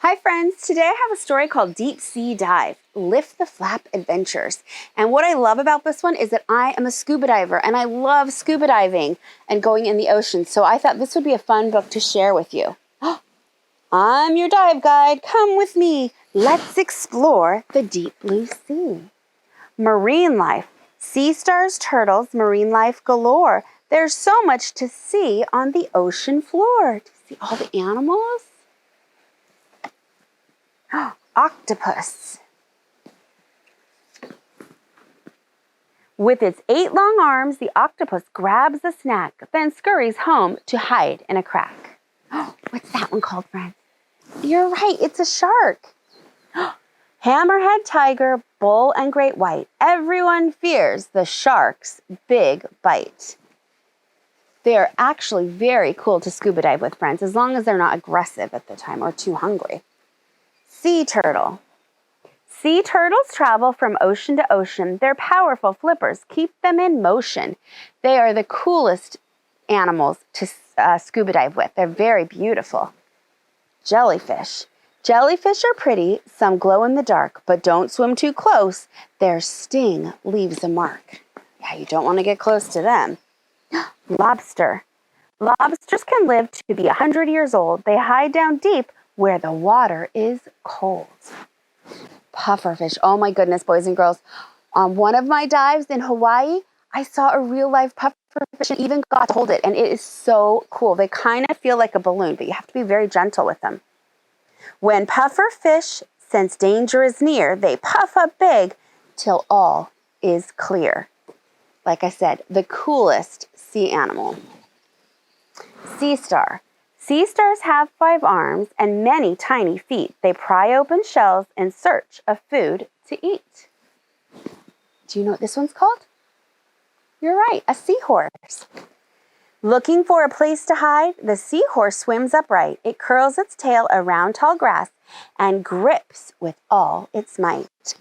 Hi friends, today I have a story called Deep Sea Dive, Lift the Flap Adventures. And what I love about this one is that I am a scuba diver and I love scuba diving and going in the ocean. So I thought this would be a fun book to share with you. I'm your dive guide, come with me. Let's explore the deep blue sea. Marine life, sea stars, turtles, marine life galore. There's so much to see on the ocean floor. Do you see all the animals? Octopus. With its 8 long arms, the octopus grabs a snack, then scurries home to hide in a crack. What's that one called, friends? You're right, it's a shark. Hammerhead tiger, bull, and great white. Everyone fears the shark's big bite. They are actually very cool to scuba dive with, friends, as long as they're not aggressive at the time or too hungry. Sea turtle. Sea turtles travel from ocean to ocean. Their powerful flippers keep them in motion. They are the coolest animals to scuba dive with. They're very beautiful. Jellyfish. Jellyfish are pretty, some glow in the dark, but don't swim too close. Their sting leaves a mark. Yeah, you don't want to get close to them. Lobster. Lobsters can live to be 100 years old. They hide down deep where the water is cold. Pufferfish. Oh my goodness, boys and girls. On one of my dives in Hawaii, I saw a real-life pufferfish and even got to hold it, and it is so cool. They kind of feel like a balloon, but you have to be very gentle with them. When pufferfish sense danger is near, they puff up big till all is clear. Like I said, the coolest sea animal. Sea star. Sea stars have 5 arms and many tiny feet. They pry open shells in search of food to eat. Do you know what this one's called? You're right, a seahorse. Looking for a place to hide, the seahorse swims upright. It curls its tail around tall grass and grips with all its might.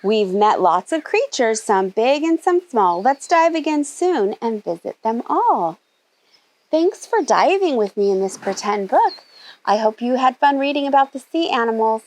We've met lots of creatures, some big and some small. Let's dive again soon and visit them all. Thanks for diving with me in this pretend book. I hope you had fun reading about the sea animals.